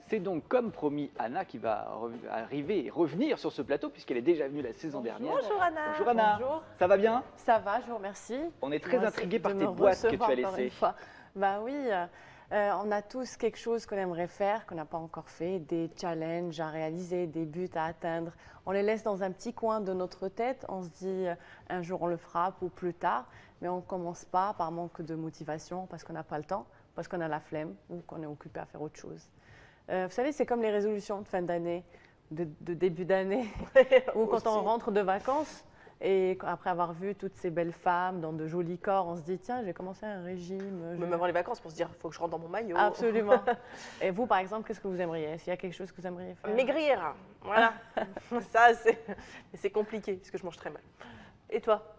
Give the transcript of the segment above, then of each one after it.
C'est donc comme promis Anna qui va arriver et revenir sur ce plateau puisqu'elle est déjà venue la saison dernière. Bonjour Anna. Bonjour Anna. Bonjour. Ça va bien? Ça va, je vous remercie. On est très Moi, intrigués c'est par de tes me boîtes que tu recevoir as encore une laissées. fois. Bah oui, on a tous quelque chose qu'on aimerait faire, qu'on n'a pas encore fait, des challenges à réaliser, des buts à atteindre. On les laisse dans un petit coin de notre tête, on se dit un jour on le fera ou plus tard, mais on ne commence pas par manque de motivation, parce qu'on n'a pas le temps, parce qu'on a la flemme ou qu'on est occupé à faire autre chose. Vous savez, c'est comme les résolutions de fin d'année, de début d'année, ou quand on rentre de vacances. Et après avoir vu toutes ces belles femmes dans de jolis corps, on se dit tiens, j'ai commencé un régime. Même avant les vacances pour se dire il faut que je rentre dans mon maillot. Absolument. Et vous, par exemple, qu'est-ce que vous aimeriez? Est-ce qu'il y a quelque chose que vous aimeriez faire? Maigrir, voilà. Ça, c'est compliqué parce que je mange très mal. Et toi?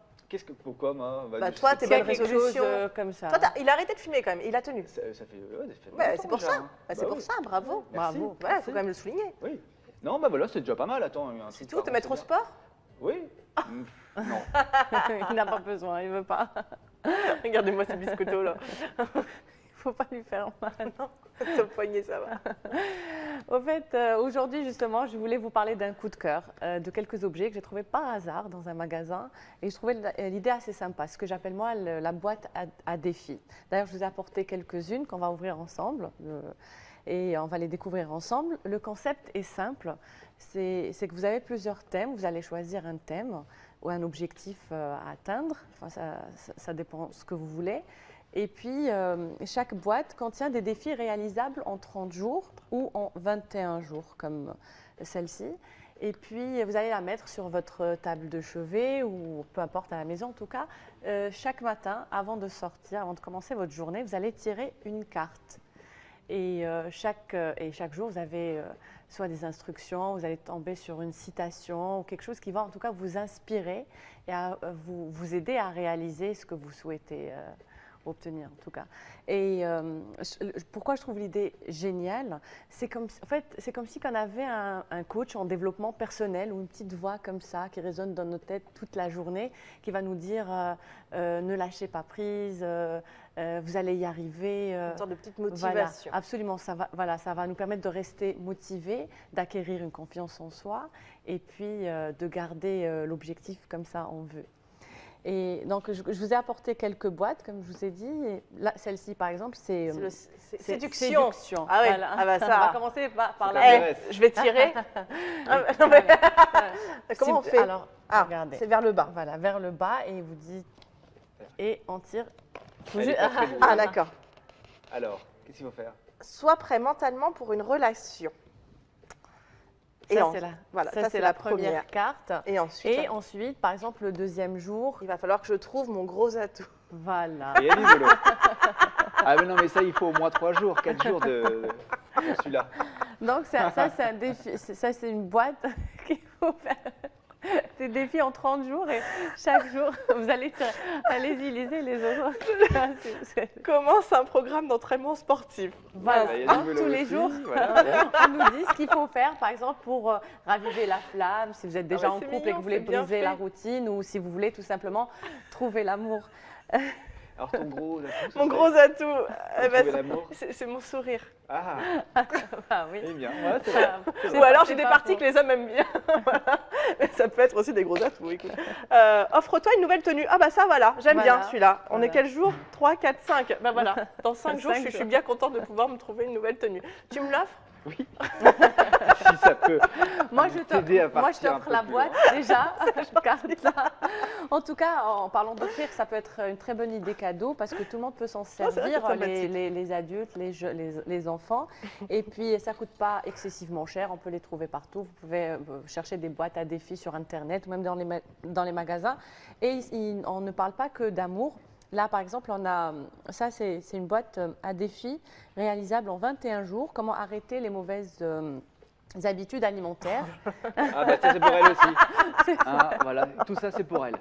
Pourquoi moi? Bah, toi, tes S'il y a bonnes quelque résolutions. chose comme ça. Toi, il a arrêté de fumer quand même, il a tenu. Ça fait Ouais, longtemps c'est pour déjà, ça. hein. Bah, c'est Bah pour oui. ça, bravo. Merci. Bravo. Voilà, il faut quand même le souligner. Oui. Non, bah voilà, c'est déjà pas mal. Attends, C'est tout, te mettre au sport? Oui. Non. Il n'a pas besoin, il ne veut pas. Regardez-moi ce biscotto là. Il ne faut pas lui faire mal. Non, ton poignet, ça va. Au fait, aujourd'hui, justement, je voulais vous parler d'un coup de cœur, de quelques objets que j'ai trouvés par hasard dans un magasin. Et je trouvais l'idée assez sympa, ce que j'appelle moi la boîte à défis. D'ailleurs, je vous ai apporté quelques-unes qu'on va ouvrir ensemble. Et on va les découvrir ensemble. Le concept est simple, c'est que vous avez plusieurs thèmes, vous allez choisir un thème ou un objectif à atteindre, enfin, ça dépend de ce que vous voulez. Et puis, chaque boîte contient des défis réalisables en 30 jours ou en 21 jours, comme celle-ci. Et puis, vous allez la mettre sur votre table de chevet ou peu importe à la maison en tout cas. Chaque matin, avant de sortir, avant de commencer votre journée, vous allez tirer une carte. Et chaque jour, vous avez soit des instructions, vous allez tomber sur une citation ou quelque chose qui va en tout cas vous inspirer et vous aider à réaliser ce que vous souhaitez obtenir en tout cas. Et pourquoi je trouve l'idée géniale, c'est comme si on avait un coach en développement personnel ou une petite voix comme ça qui résonne dans nos têtes toute la journée, qui va nous dire ne lâchez pas prise, vous allez y arriver. Une sorte de petite motivation. Voilà, absolument, ça va nous permettre de rester motivés, d'acquérir une confiance en soi et puis de garder l'objectif comme ça en vue. Et donc, je vous ai apporté quelques boîtes, comme je vous ai dit. Et là, celle-ci, par exemple, c'est séduction. Ah oui, voilà. Ah bah ça. On va commencer par là. Je vais tirer. Comment on fait? Alors, regardez. C'est vers le bas. Voilà, vers le bas et vous dites et on tire. Elle est pas très douée. Ah d'accord. Alors, qu'est-ce qu'il faut faire? Sois prêt mentalement pour une relation. Ça, c'est la première carte. Et ensuite, par exemple, le deuxième jour, il va falloir que je trouve mon gros atout. Voilà. Et elle est rigolo. Ah mais non, mais ça, il faut au moins 3 jours, 4 jours de celui-là. Donc ça c'est un défi. Ça, c'est une boîte qu'il faut faire. Des défis en 30 jours et chaque jour, vous allez tirer. Allez-y, lisez les autres. Commence un programme d'entraînement sportif. Voilà, tous les jours, voilà. on nous dit ce qu'il faut faire, par exemple, pour raviver la flamme, si vous êtes déjà en couple et que vous voulez briser la routine ou si vous voulez tout simplement trouver l'amour. Alors ton gros atout, Mon gros atout, c'est mon sourire. Ah, oui. eh bien, ouais, Ou alors j'ai des parties que les hommes aiment bien. Voilà. Mais ça peut être aussi des gros atouts. Écoute. Offre-toi une nouvelle tenue. Ah bah ça voilà, j'aime bien celui-là. On est quel jour? 3, 4, 5. Ben voilà, dans 5 jours, je suis bien contente de pouvoir me trouver une nouvelle tenue. Tu me l'offres? Oui. Si ça peut. Moi, je t'offre la boîte déjà. Je garde ça. En tout cas, en parlant d'offrir, ça peut être une très bonne idée cadeau parce que tout le monde peut s'en servir, les adultes, les enfants. Et puis, ça ne coûte pas excessivement cher. On peut les trouver partout. Vous pouvez chercher des boîtes à défis sur Internet ou même dans les magasins. Et on ne parle pas que d'amour. Là, par exemple, ça, c'est une boîte à défis réalisable en 21 jours. Comment arrêter les mauvaises habitudes alimentaires. Ah bah ça, c'est pour elle aussi. Ah, voilà, tout ça, c'est pour elle.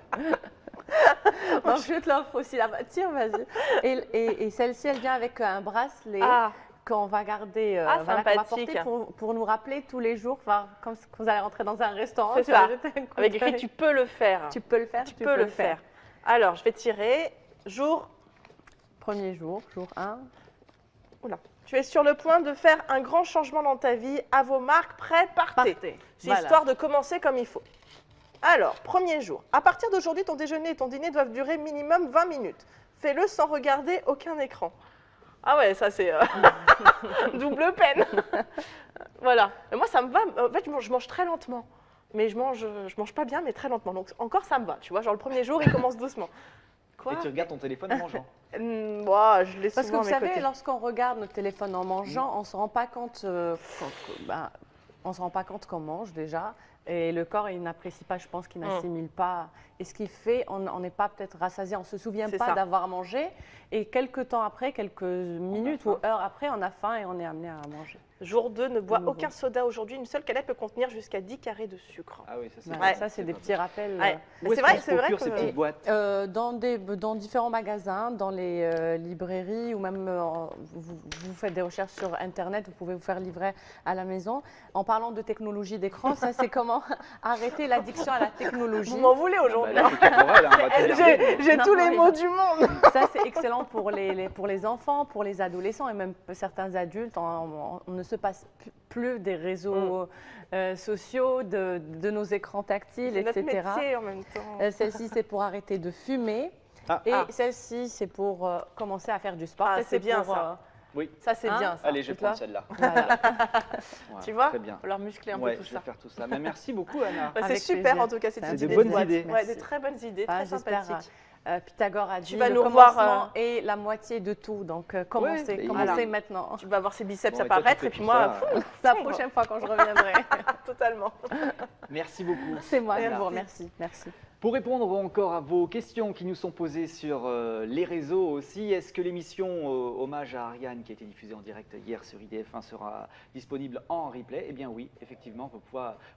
Bon, je te l'offre aussi là-bas. Tiens, vas-y. Et celle-ci, elle vient avec un bracelet. Qu'on va garder, qu'on va porter pour nous rappeler tous les jours, comme quand vous allez rentrer dans un restaurant. C'est ça, avec écrit « tu peux le faire ». Tu peux le faire, tu peux le faire. Alors, je vais tirer jour. Premier jour, jour 1. Oula. Tu es sur le point de faire un grand changement dans ta vie. À vos marques, prêts, partez. C'est Voilà. histoire de commencer comme il faut. Alors, premier jour. À partir d'aujourd'hui, ton déjeuner et ton dîner doivent durer minimum 20 minutes. Fais-le sans regarder aucun écran. Ah ouais, ça c'est double peine. Voilà. Et moi, ça me va. En fait, je mange très lentement. Mais je mange pas bien, mais très lentement. Donc encore, ça me va. Tu vois, genre le premier jour, il commence doucement. Quoi? Et tu regardes ton téléphone en mangeant. Moi, je laisse Parce que souvent vous à mes savez, côtés. lorsqu'on regarde notre téléphone en mangeant, on ne se rend pas compte on se rend pas compte qu'on mange déjà. Et le corps, il n'apprécie pas, je pense qu'il n'assimile pas. Et ce qu'il fait, on n'est pas peut-être rassasié, on ne se souvient C'est pas ça. d'avoir mangé. Et quelques temps après, quelques minutes ou faim. heures après, on a faim et on est amené à manger. Jour 2, ne bois nouveau. aucun soda aujourd'hui. Une seule canette peut contenir jusqu'à 10 carrés de sucre. Ah oui, ça c'est Voilà, Ouais. ça, c'est des petits rappels. Ouais. Où est-ce C'est vrai, qu'on se c'est vrai procure que- ces petites boîtes? Dans différents magasins, dans les librairies ou même vous faites des recherches sur Internet, vous pouvez vous faire livrer à la maison. En parlant de technologie d'écran, ça c'est comment arrêter l'addiction à la technologie. Vous m'en voulez Bah, aujourd'hui. là, c'est corporel, hein, on va t'énerver. J'ai Non, tous les mais- mots du monde. Ça c'est excellent pour les enfants, pour les adolescents et même certains adultes. On ne se passe plus des réseaux sociaux, de nos écrans tactiles, C'est notre etc. métier en même temps. Celle-ci, c'est pour arrêter de fumer. Ah. Et Ah. celle-ci, c'est pour commencer à faire du sport. Ah, Peut-être c'est bien pour, ça. Oui. Ça, c'est Hein bien ça. Allez, je vais c'est là. prendre celle-là. Voilà. Voilà, Tu vois, Très bien. il va falloir muscler un Ouais, peu tout je vais ça. faire tout ça. Mais merci beaucoup, Anna. C'est Avec super plaisir. en tout cas, cette C'est idée des de bonnes boîte. idées. Ouais, Merci. des très bonnes idées, Ah, très j'espère, sympathiques. Pythagore a dit vas le nous revoir, commencement est la moitié de tout. Donc, commencez, et commencez voilà. maintenant. Tu vas voir ses biceps Bon, et toi, tu apparaître fais et puis tout moi, ça. La prochaine fois quand je reviendrai. totalement. Merci beaucoup. C'est moi qui Merci. vous remercie. Merci. Pour répondre encore à vos questions qui nous sont posées sur les réseaux aussi, est-ce que l'émission Hommage à Ariane qui a été diffusée en direct hier sur IDF1 sera disponible en replay? Eh bien oui, effectivement,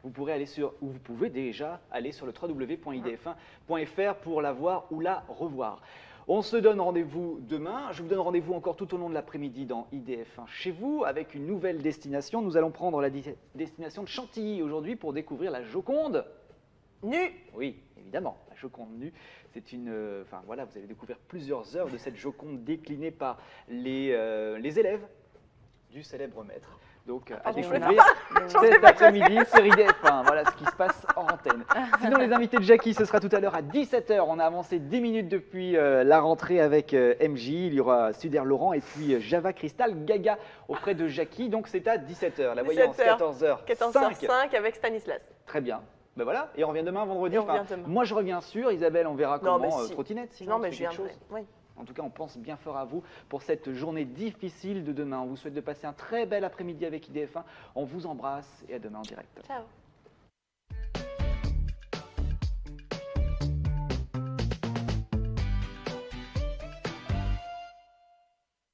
vous pourrez aller sur, ou vous pouvez déjà aller sur le www.idf1.fr pour la voir ou la revoir. On se donne rendez-vous demain. Je vous donne rendez-vous encore tout au long de l'après-midi dans IDF1 chez vous avec une nouvelle destination. Nous allons prendre la destination de Chantilly aujourd'hui pour découvrir la Joconde. Nu. Oui, évidemment, la Joconde nue, c'est une... Enfin voilà, vous allez découvrir plusieurs œuvres de cette Joconde déclinée par les élèves du célèbre maître. Donc à pardon, je découvrir cet après-midi sur IDF1. Voilà ce qui se passe en antenne. Sinon les invités de Jackie, ce sera tout à l'heure à 17h. On a avancé 10 minutes depuis la rentrée avec MJ. Il y aura Suder Laurent et puis Java Crystal Gaga auprès de Jackie. Donc c'est à 17h. La voyance 14h. 14h05 avec Stanislas. Très bien. Ben voilà, et on revient demain vendredi. Et on revient Enfin, demain. Moi je reviens sûr, Isabelle, on verra Non, comment mais si. trottinette. Sinon, Non, on mais fait je quelque viendrai. chose. Oui. En tout cas, on pense bien fort à vous pour cette journée difficile de demain. On vous souhaite de passer un très bel après-midi avec IDF1. On vous embrasse et à demain en direct. Ciao.